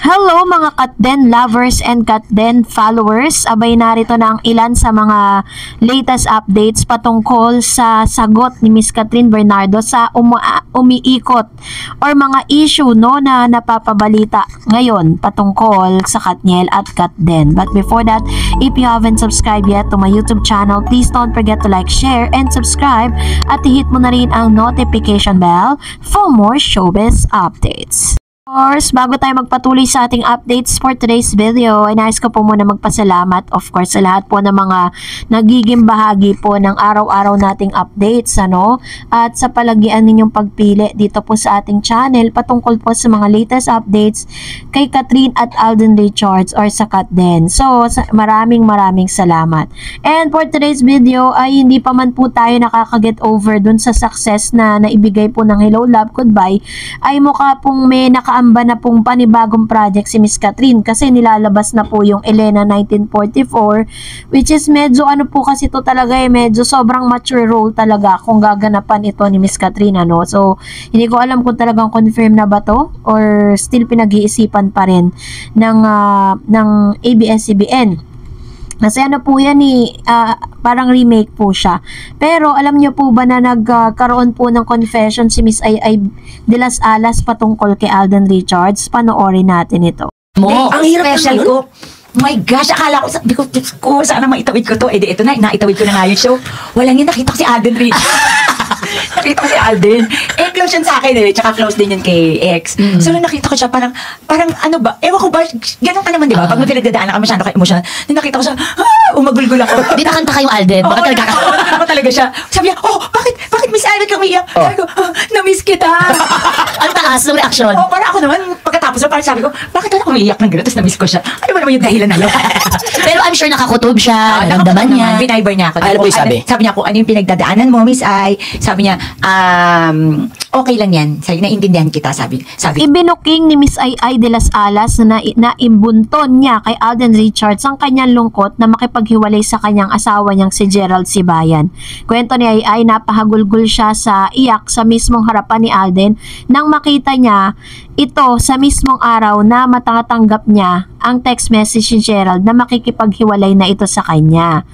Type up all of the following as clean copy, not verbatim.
Hello mga Katden lovers and Katden followers. Abay narito na ang ilan sa mga latest updates patungkol sa sagot ni Miss Catherine Bernardo sa umiikot or mga issue na napapabalita ngayon patungkol sa Katniel at Katden. But before that, if you haven't subscribed yet to my YouTube channel, please don't forget to like, share, and subscribe at i-hit mo na rin ang notification bell for more showbiz updates. Of course, bago tayo magpatuloy sa ating updates for today's video, ay nais ko po muna magpasalamat of course sa lahat po ng mga nagiging bahagi po ng araw-araw nating updates at sa palagian ninyong pagpili dito po sa ating channel patungkol po sa mga latest updates kay Catherine at Alden Richards or sa Katden. So, maraming salamat. And for today's video ay hindi pa man po tayo nakaka-get over dun sa success na naibigay po ng Hello Love Goodbye, ay mukha pong may nakaamba na pong panibagong project si Miss Catherine kasi nilalabas na po yung Elena 1944, which is medyo po kasi to talaga medyo sobrang mature role talaga kung gaganapan ito ni Miss Catherine So hindi ko alam kung talagang confirm na ba to or still pinag-iisipan pa rin ng ABS-CBN. Kasi po yan parang remake po siya. Pero alam niyo po ba na nagkaroon po ng confession si Miss Ay de las Alas patungkol kay Alden Richards? Panoorin natin ito. Ang hirap special ko. My gosh, akala ko, sabi ko, sana maitawid ko to. Ito na, naitawid ko na nga yung show. Walang yun, nakita ko si Alden Richards. Nakita ko si Alden. Close yun sa akin tsaka close din yun kay ex. So, nung nakita ko siya, parang ano ba, ewan ko ba, ganun ka naman, di ba? Pag may pinagdadaan ka masyado ka emotional, nung nakita ko siya, umagulgul ako. Di nakanta kayong Alden? Baka talaga ka? Ako talaga siya. Sabi niya, bakit Miss Alden kang umiiyak? Sabi ko, na-miss kita. Ang taas ng reaksyon. Parang ako naman, pagkatapos parang sabi ko, bakit ako umiiyak ng gano'n? Tapos na-miss ko siya. Ano ba naman yung dahilan na yun? Pero I'm sure nakakutob siya, naramdaman niya. Biniber niya ako. Ano po yung sabi? Sabi niya ako, ano yung pinagdadaanan mo, Miss Ay? Sabi niya, okay lang yan. Sabi, naiintindihan kita, sabi. Ibinuking ni Miss Ay de las Alas na naimbunton niya kay Alden Richards ang kanyang lungkot na makipaghiwalay sa kanyang asawa niyang si Gerald Sibayan. Kwento ni Ay, napahagulgul siya sa iyak sa mismong harapan ni Alden nang makita niya ito sa mismong araw na matatanggap niya ang text message ni Gerald na makikipaghiwalay na ito sa kanya.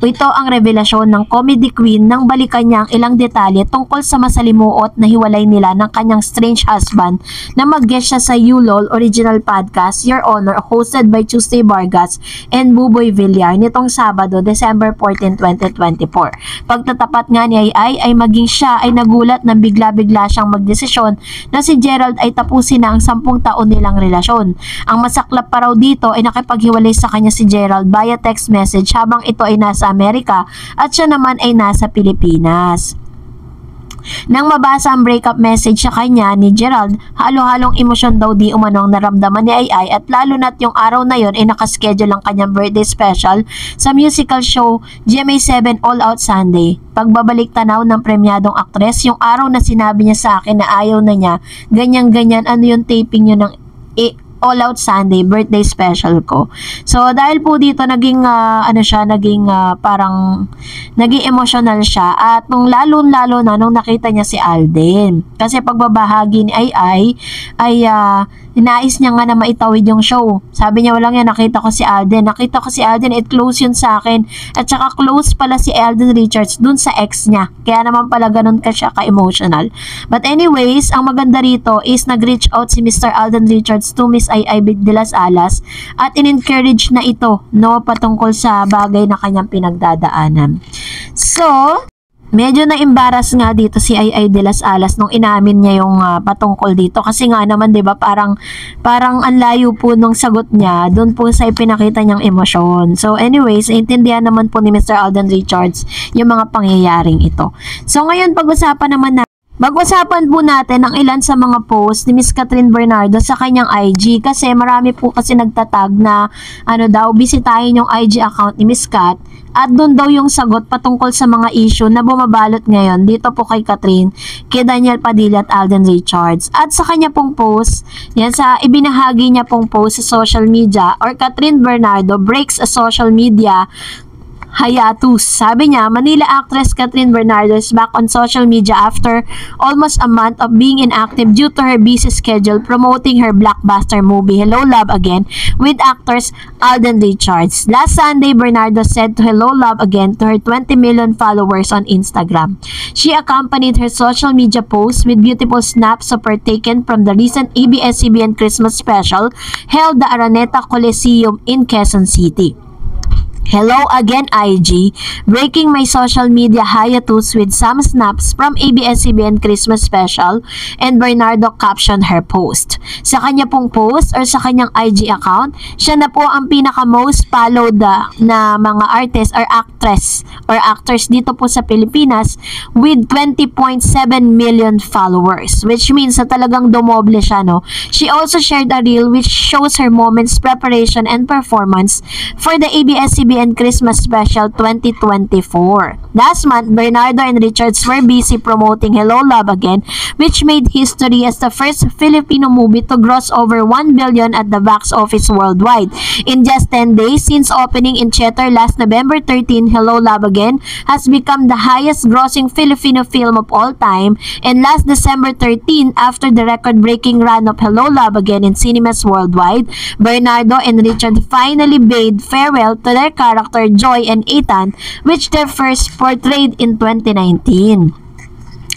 Ito ang revelasyon ng comedy queen nang balikan niya ang ilang detalye tungkol sa masalimuot na hiwalay nila ng kanyang strange husband na mag-guest siya sa ULOL Original Podcast, Your Honor, hosted by Tuesday Vargas and Buboy Villar nitong Sabado, December 14, 2024. Pagtatapat nga ni ay maging siya ay nagulat na bigla-bigla siyang magdesisyon na si Gerald ay tapusin na ang 10 taon nilang relasyon. Ang masaklap pa raw dito ay nakipaghiwalay sa kanya si Gerald via text message habang ito ay nasa Amerika at siya naman ay nasa Pilipinas. Nang mabasa ang breakup message sa kanya ni Gerald, halo-halong emosyon daw di umanong naramdaman ni Ay at lalo na't yung araw na yon ay nakaschedule ang kanyang birthday special sa musical show GMA7 All Out Sunday. Pagbabalik tanaw ng premyadong aktres, yung araw na sinabi niya sa akin na ayaw na niya, ganyan-ganyan, ano yung taping yun ng All Out Sunday, birthday special ko. So, dahil po dito, naging, parang, naging emotional siya. At nung lalo-lalo na, nung nakita niya si Alden. Kasi pagbabahagi ni ay nais niya nga na maitawid yung show. Sabi niya, walang yan, nakita ko si Alden. Nakita ko si Alden, close yun sa akin. At saka close pala si Alden Richards dun sa ex niya. Kaya naman pala ganun ka siya ka-emotional. But anyways, ang maganda rito is nag-reach out si Mr. Alden Richards to Miss Ay de las Alas at in-encourage na ito patungkol sa bagay na kanyang pinagdadaanan. So, medyo na-embarrass nga dito si Ay de las Alas nung inamin niya yung patungkol dito kasi nga naman 'di ba parang ang layo po nung sagot niya doon po sa ipinakita niyang emosyon. So anyways, intindihan naman po ni Mr. Alden Richards yung mga pangyayaring ito. So ngayon pag-usapan po natin ang ilan sa mga posts ni Miss Catherine Bernardo sa kanyang IG kasi marami po kasi nagtatag na bisitahin yung IG account ni Miss Cat at doon daw yung sagot patungkol sa mga issue na bumabalot ngayon dito po kay Catherine, kay Daniel Padilla at Alden Richards. At sa kanya pong post, yan sa ibinahagi niya pong post sa social media or Catherine Bernardo breaks a social media hiatus. Sabi niya, Manila actress Catherine Bernardo is back on social media after almost a month of being inactive due to her busy schedule promoting her blockbuster movie Hello Love Again with actors Alden Richards. Last Sunday, Bernardo said to Hello Love Again to her 20 million followers on Instagram. She accompanied her social media posts with beautiful snaps of her taken from the recent ABS-CBN Christmas special held the Araneta Coliseum in Quezon City. Hello again IG, breaking my social media hiatus with some snaps from ABS-CBN Christmas Special, and Bernardo captioned her post. Sa kanya pong post or sa kanyang IG account, siya na po ang pinaka-most followed na mga artist or actors dito po sa Pilipinas with 20.7 million followers, which means na talagang dumoble siya, no? She also shared a reel which shows her moments, preparation, and performance for the ABS-CBN Christmas Special 2024. Last month, Bernardo and Richards were busy promoting Hello Love Again, which made history as the first Filipino movie to gross over 1 billion at the box office worldwide. In just 10 days since opening in theater last November 13, Hello Love Again has become the highest grossing Filipino film of all time, and last December 13, after the record-breaking run of Hello Love Again in cinemas worldwide, Bernardo and Richard finally bade farewell to their character Joy and Ethan, which they first portrayed in 2019.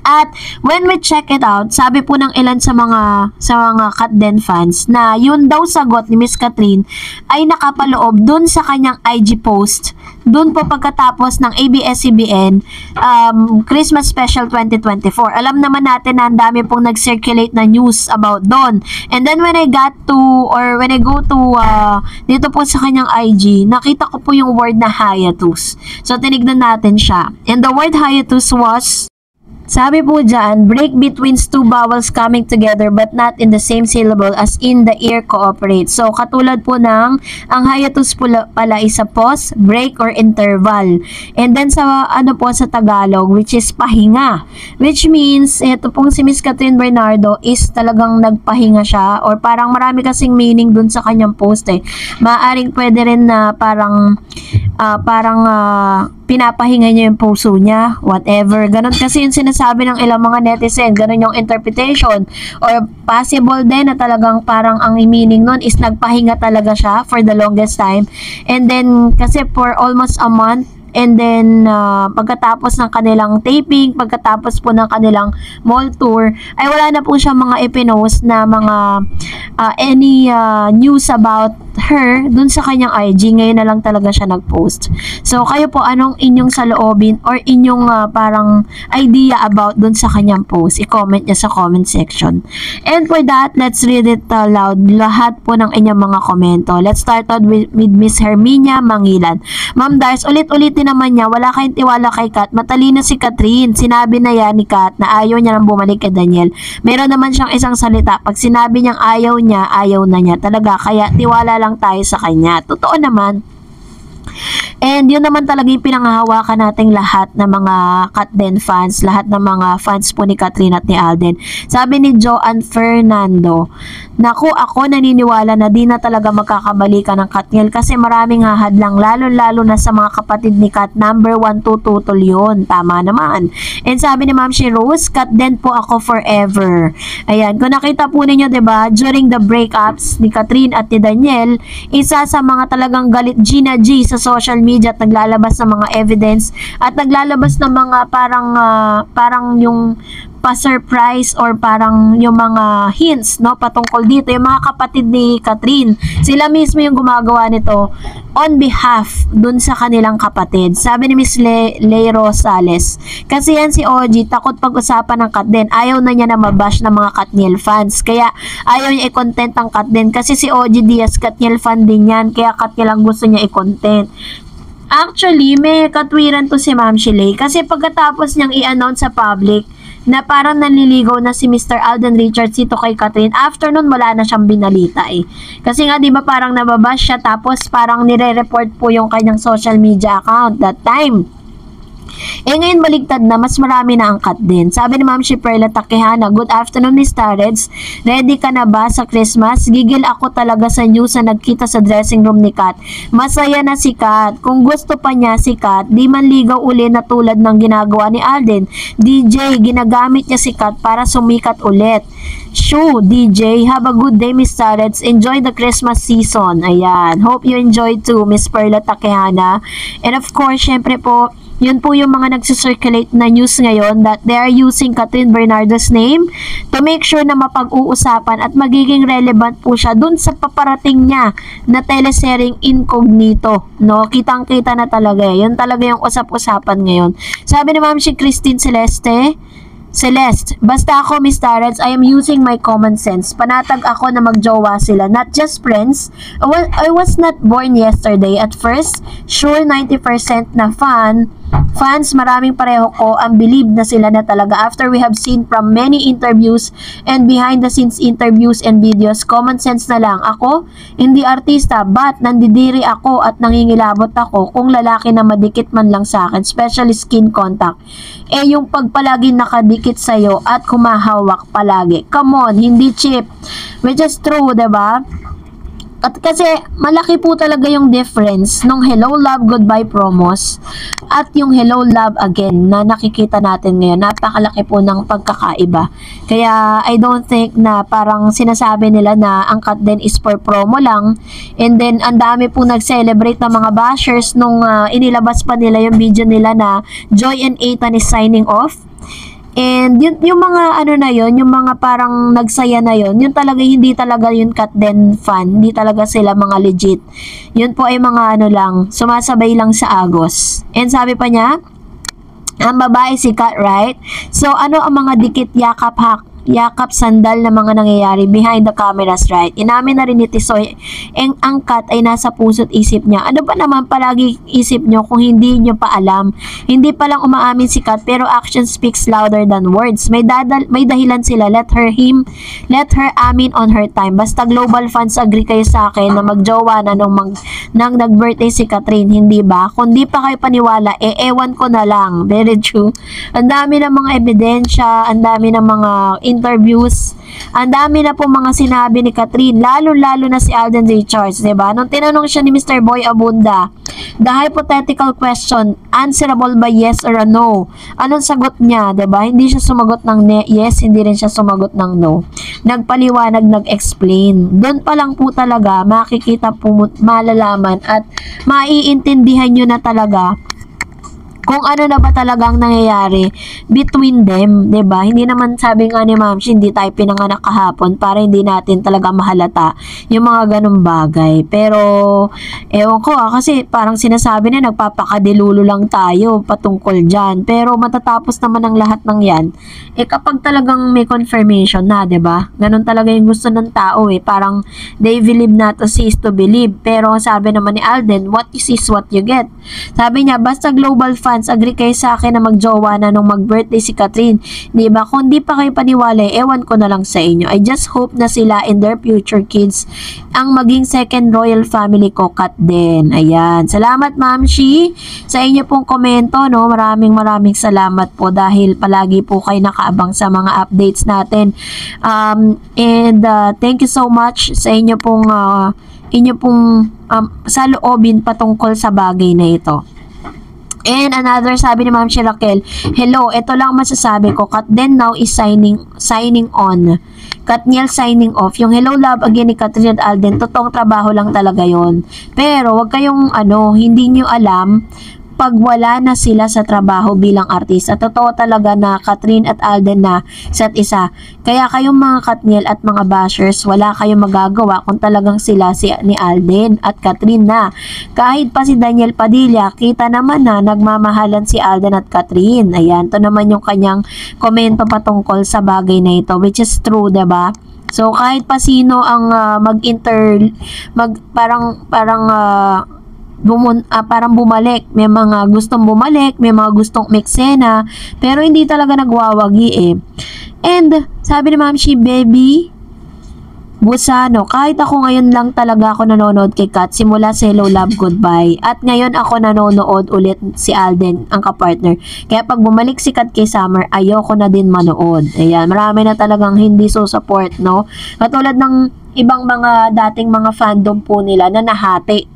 At when we check it out, sabi po ng ilan sa mga Katden fans na yun daw sagot ni Miss Catherine ay nakapaloob dun sa kanyang IG post dun po pagkatapos ng ABS-CBN Christmas Special 2024. Alam naman natin na ang dami pong nag-circulate na news about dun. And then when I go to dito po sa kanyang IG, nakita ko po yung word na hiatus. So tinignan natin siya. And the word hiatus was, sabi po dyan, break between two vowels coming together but not in the same syllable as in the ear cooperate. So, katulad po ng, ang hiatus pala is a pause, break, or interval. And then sa, sa Tagalog, which is pahinga. Which means, ito pong si Miss Catherine Bernardo is talagang nagpahinga siya, or parang marami kasing meaning dun sa kanyang post eh. Maaring pwede rin na parang pinapahinga niya yung puso niya, whatever. Ganon kasi yung sinasabi ng ilang mga netizen, ganon yung interpretation. Or possible din na talagang parang ang meaning nun is nagpahinga talaga siya for the longest time. And then, kasi for almost a month, and then, pagkatapos ng kanilang taping, pagkatapos po ng kanilang mall tour, ay wala na po siya mga ipinost na mga any news about her dun sa kanyang IG. Ngayon na lang talaga siya nag-post. So, kayo po, anong inyong saloobin or inyong parang idea about dun sa kanyang post? I-comment niya sa comment section. And for that, let's read it loud. Lahat po ng inyong mga komento. Let's start out with Miss Herminia Mangilan. Ma'am Dars, ulit-ulitin naman niya, wala kayong tiwala kay Kat. Matalino si Catherine. Sinabi na yan ni Kat na ayaw niya nang bumalik kay Daniel. Meron naman siyang isang salita. Pag sinabi niyang ayaw niya, ayaw na niya. Talaga, kaya tiwala lang tayo sa kanya. Totoo naman. And yun naman talaga yung pinanghahawakan nating lahat ng mga Katden fans, lahat ng mga fans po ni Catherine at ni Alden. Sabi ni Joanne Fernando, naku, ako naniniwala na di na talaga magkakabalikan ng Katniel kasi maraming hahadlang, lalo-lalo na sa mga kapatid ni Kat. Number 1, 2, tutol yun. Tama naman. And sabi ni Ma'am She Rose, Katden po ako forever. Ayan, kung nakita po ninyo, diba, during the breakups ni Catherine at ni Daniel, isa sa mga talagang galit Gina G sa social media at naglalabas ng mga evidence at naglalabas ng mga parang yung pa-surprise or parang yung mga hints, no, patungkol dito. Yung mga kapatid ni Catherine, sila mismo yung gumagawa nito on behalf dun sa kanilang kapatid. Sabi ni Miss Ley Rosales, kasi yan si OG, takot pag-usapan ng Katden. Ayaw na niya na mabash ng mga Katniel fans. Kaya ayaw niya i-content ang Katden. Kasi si OG Diaz, Katniel fan din yan. Kaya Katniel ang gusto niya i-content. Actually, may katwiran to si Ma'am Shiley. Kasi pagkatapos niyang i-announce sa public na parang nanliligaw na si Mr. Alden Richards dito kay Catherine, after nun wala na siyang binalita eh. Kasi nga, di ba, parang nababash siya, tapos parang nire-report po yung kanyang social media account that time. Ngayon baligtad na, mas marami na ang cut din. Sabi ni Ma'am si Perla Takehana, good afternoon Miss Tareds. Ready ka na ba sa Christmas? Gigil ako talaga sa news na nagkita sa dressing room ni Kat. Masaya na si Kat. Kung gusto pa niya si Kat, di man ligaw uli na tulad ng ginagawa ni Alden. DJ, ginagamit niya si Kat para sumikat ulit. Shoo, DJ, have a good day Miss Tareds. Enjoy the Christmas season. Ayan. Hope you enjoy too, Miss Perla Takehana. And of course, syempre po, yun po yung mga nagsusirculate na news ngayon that they are using Catherine Bernardo's name to make sure na mapag-uusapan at magiging relevant po siya dun sa paparating niya na teleseryeng Incognito. No? Kitang-kita na talaga. Yun talaga yung usap-usapan ngayon. Sabi ni Ma'am si Christine Celeste, basta ako Miss Tarets, I am using my common sense. Panatag ako na magjowa sila, not just friends. I was not born yesterday. At first, sure 90% na fans, maraming pareho ko ang believe na sila na talaga. After we have seen from many interviews and behind the scenes interviews and videos, common sense na lang. Ako, hindi artista, but nandidiri ako at nangingilabot ako kung lalaki na madikit man lang sa akin, especially skin contact. Yung pagpalagi nakadikit sa'yo at kumahawak palagi. Come on, hindi cheap. Which is true, diba? At kasi malaki po talaga yung difference nung Hello Love Goodbye promos at yung Hello Love Again na nakikita natin ngayon. Napakalaki po ng pagkakaiba. Kaya I don't think na parang sinasabi nila na ang cut din is for promo lang. And then ang dami po nag-celebrate ng mga bashers nung inilabas pa nila yung video nila na Joy and Ethan is signing off. And yung mga ano na yon, yung mga parang nagsaya na yon, yun talaga hindi talaga yun cut din fan, hindi talaga sila mga legit. Yun po ay mga ano lang, sumasabay lang sa agos. And sabi pa niya, ang babae si Kat, right? So ano ang mga dikit yakap sandal na mga nangyayari behind the cameras, right? Inamin na rin ni Tisoy, ang Kat ay nasa puso't isip niya. Ano ba naman palagi isip nyo kung hindi nyo pa alam? Hindi pa lang umaamin si Kat, pero action speaks louder than words. May dahilan sila. Let her amin on her time. Basta global fans agree kayo sa akin na magjowa na nang nag-birthday si Catherine, hindi ba? Kung di pa kayo paniwala, ewan ko na lang. Very true. Ang dami ng mga ebidensya, ang dami ng mga interviews. Ang dami na po mga sinabi ni Catherine, lalo-lalo na si Alden Richards, diba? Nung tinanong siya ni Mr. Boy Abunda, the hypothetical question, answerable by yes or a no? Anong sagot niya, diba? Hindi siya sumagot ng yes, hindi rin siya sumagot ng no. Nagpaliwanag, nag-explain. Doon pa lang po talaga, makikita po, malalaman at maiintindihan nyo na talaga kung ano na ba talagang nangyayari between them, 'di ba? Hindi naman sabi nga ni Ma'am, hindi tayo pinanganak kahapon para hindi natin talaga mahalata yung mga ganung bagay. Pero ewan ko kasi parang sinasabi na nagpapakadilulo lang tayo patungkol diyan. Pero matatapos naman ang lahat ng 'yan kapag talagang may confirmation na, 'di ba? Ganun talaga yung gusto ng tao parang they believe not to see is to believe. Pero sabi naman ni Alden, what you see is what you get. Sabi niya, basta global fans, agree kayo sa akin na magjowa na nung mag-birthday si Catherine. Di ba? Kung di pa kayo paniwala, ewan ko na lang sa inyo. I just hope na sila and their future kids ang maging second royal family ko, Kat din. Ayan. Salamat, Ma'am Shi, sa inyo pong komento, no? Maraming salamat po dahil palagi po kayo nakaabang sa mga updates natin. Thank you so much sa inyo pong saloobin patungkol sa bagay na ito. And another, sabi ni Ma'am si Raquel, hello, ito lang masasabi ko, Kat then now is signing on. Katniel signing off. Yung Hello Love Again ni Catherine at Alden, totoong trabaho lang talaga yon. Pero wag kayong hindi nyo alam pag wala na sila sa trabaho bilang artista. Totoo talaga na Catherine at Alden na isa't isa. Kaya kayong mga Katniel at mga bashers, wala kayong magagawa kung talagang sila ni Alden at Catherine na. Kahit pa si Daniel Padilla, kita naman na nagmamahalan si Alden at Catherine. Ayan, to naman yung kanyang komento patungkol sa bagay na ito, which is true, diba? So kahit pa sino ang parang bumalik, may mga gustong bumalik, may mga gustong meksena, pero hindi talaga nagwawagi And sabi ni Ma'am Shi, baby Busano, kahit ako ngayon lang talaga ako nanonood kay Kat simula sa Hello Love Goodbye at ngayon ako nanonood ulit si Alden ang kapartner. Kaya pag bumalik si Kat kay Summer, ayoko na din manood. Ayan, marami na talagang hindi support, no? Katulad ng ibang mga dating mga fandom po nila na nahati.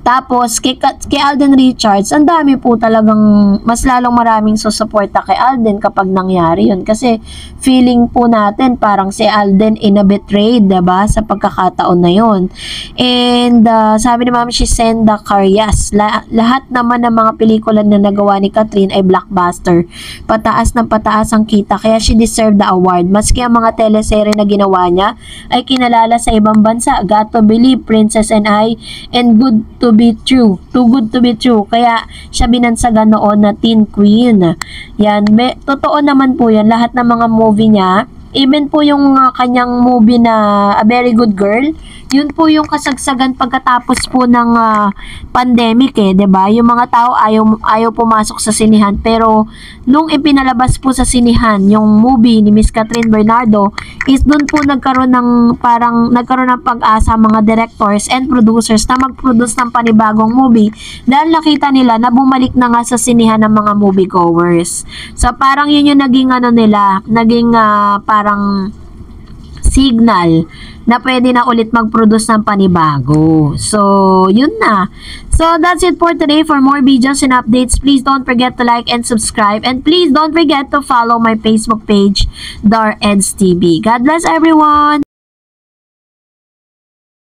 Tapos, kay Alden Richards, ang dami po talagang mas lalong maraming susuporta kay Alden kapag nangyari yun. Kasi, feeling po natin parang si Alden ina-betrayed, diba? Sa pagkakataon na yun. And, sabi ni Ma'am Shisenda Carias, lahat naman ng mga pelikula na nagawa ni Catherine ay blockbuster. Pataas ng pataas ang kita, kaya she deserved the award. Maski ang mga teleserye na ginawa niya ay kinalala sa ibang bansa. Got to Believe, Princess and I, and Good to be True. Too Good to be True. Kaya siya binansagan noon na Teen Queen. Yan. Totoo naman po yan. Lahat ng mga movie niya, even po yung kanyang movie na A Very Good Girl, yun po yung kasagsagan pagkatapos po ng pandemic eh, 'di ba? Yung mga tao ayaw pumasok sa sinihan, pero nung ipinalabas po sa sinihan yung movie ni Miss Catherine Bernardo, is doon po nagkaroon ng pag-asa mga directors and producers na mag-produce ng panibagong movie dahil nakita nila na bumalik na nga sa sinihan ng mga moviegoers. So parang yun yung naging naging parang signal na pwede na ulit mag-produce ng panibago. So, yun na. So, that's it for today. For more videos and updates, please don't forget to like and subscribe. And please don't forget to follow my Facebook page, Dar Eds TV. God bless everyone!